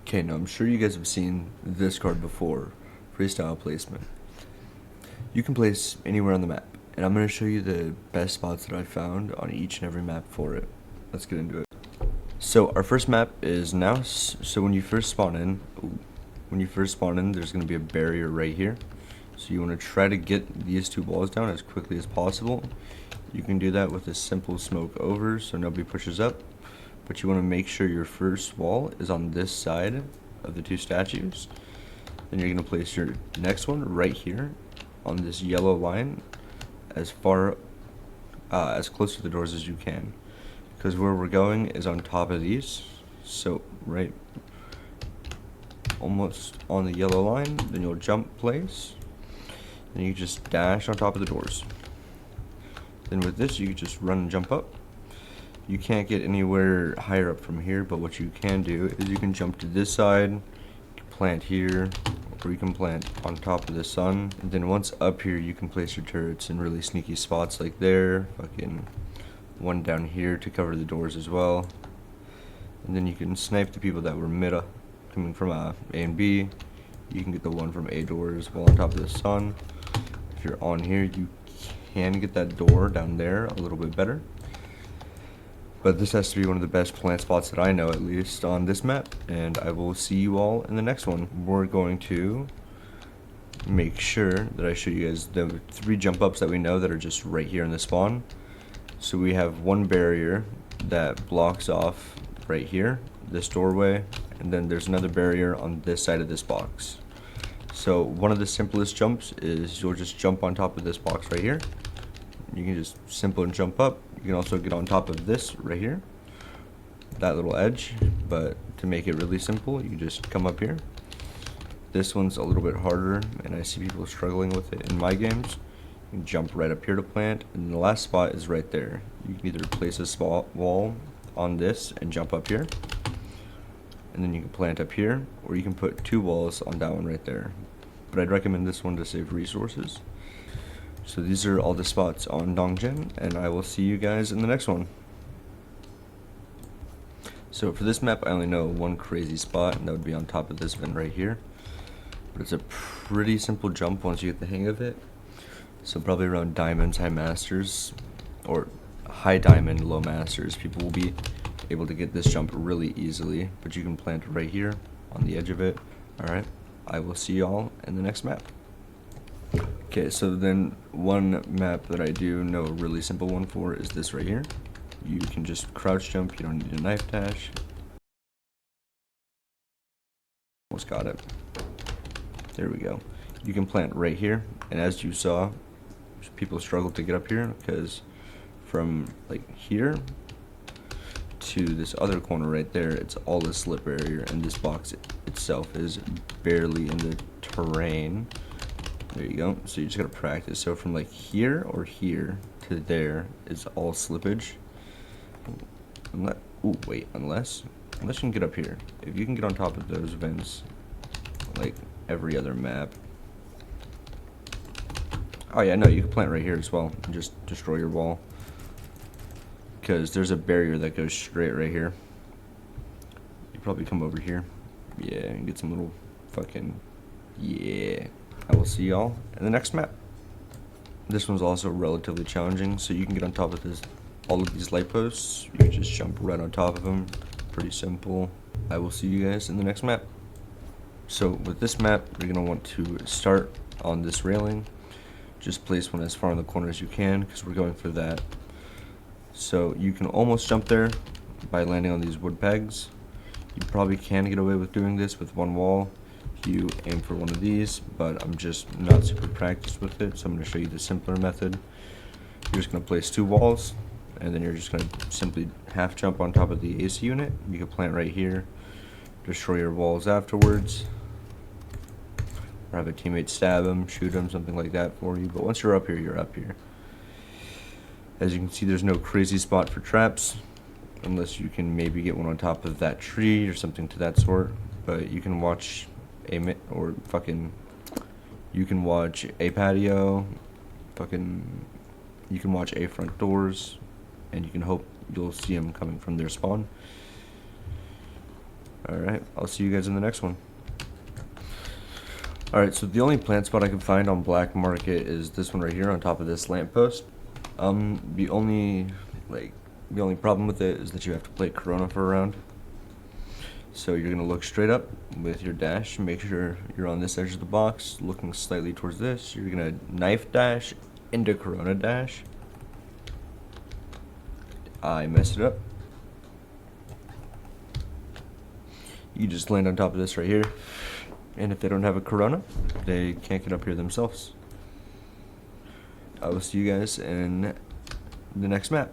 Okay, now I'm sure you guys have seen this card before, freestyle placement. You can place anywhere on the map, and I'm going to show you the best spots that I found on each and every map for it. Let's get into it. So our first map is now, so when you first spawn in, there's going to be a barrier right here. So you want to try to get these two walls down as quickly as possible. You can do that with a simple smoke over so nobody pushes up. But you want to make sure your first wall is on this side of the two statues. Then you're going to place your next one right here on this yellow line as close to the doors as you can. Because where we're going is on top of these. So right almost on the yellow line, then you'll jump place. And you just dash on top of the doors. Then with this, you can just run and jump up. You can't get anywhere higher up from here, but what you can do is you can jump to this side, you can plant here, or you can plant on top of the sun. And then once up here, you can place your turrets in really sneaky spots like there, fucking one down here to cover the doors as well. And then you can snipe the people that were mid coming from A and B. You can get the one from A doors while on top of the sun. If you're on here, you can get that door down there a little bit better. But this has to be one of the best plant spots that I know, at least on this map. And I will see you all in the next one. We're going to make sure that I show you guys the 3 jump ups that we know that are just right here in the spawn. So we have one barrier that blocks off right here, this doorway. And then there's another barrier on this side of this box. So one of the simplest jumps is you'll just jump on top of this box right here. You can just simple and jump up. You can also get on top of this right here, that little edge, but to make it really simple, you just come up here. This one's a little bit harder, and I see people struggling with it in my games. You can jump right up here to plant, and the last spot is right there. You can either place a spot wall on this and jump up here, and then you can plant up here, or you can put 2 walls on that one right there. But I'd recommend this one to save resources. So these are all the spots on Dongjian, and I will see you guys in the next one. So for this map, I only know one crazy spot, and that would be on top of this vent right here. But it's a pretty simple jump once you get the hang of it. So probably around diamonds, high masters, or high diamond, low masters, people will be able to get this jump really easily. But you can plant right here on the edge of it. Alright, I will see y'all in the next map. Okay, so then one map that I do know a really simple one for is this right here. You can just crouch jump, you don't need a knife dash. Almost got it. There we go. You can plant right here, and as you saw, people struggle to get up here because from like here to this other corner right there, it's all a slip barrier, and this box itself is barely in the terrain. There you go. So you just gotta practice. So from like here or here to there is all slippage. Unless you can get up here. If you can get on top of those vents, like every other map. Oh yeah, no, you can plant right here as well and just destroy your wall. Because there's a barrier that goes straight right here. You probably come over here. Yeah, and get some little fucking, yeah. I will see y'all in the next map. This one's also relatively challenging, so you can get on top of all of these light posts. You can just jump right on top of them. Pretty simple. I will see you guys in the next map. So with this map, you're gonna want to start on this railing. Just place one as far in the corner as you can, because we're going for that. So you can almost jump there by landing on these wood pegs. You probably can get away with doing this with one wall. You aim for one of these, but I'm just not super practiced with it, so I'm going to show you the simpler method. You're just going to place 2 walls, and then you're just going to simply half jump on top of the AC unit. You can plant right here, destroy your walls afterwards, or have a teammate stab him, shoot him, something like that for you. But once you're up here, you're up here. As you can see, there's no crazy spot for traps, unless you can maybe get one on top of that tree or something to that sort. But you can watch you can watch a patio, you can watch a front doors, and you can hope you'll see them coming from their spawn. Alright, I'll see you guys in the next one. Alright, so the only plant spot I can find on black market is this one right here on top of this lamppost. The only problem with it is that you have to play Corona for a round. So you're gonna look straight up with your dash, make sure you're on this edge of the box, looking slightly towards this. You're gonna knife dash into Corona dash. I messed it up. You just land on top of this right here, and if they don't have a Corona, they can't get up here themselves. I will see you guys in the next map.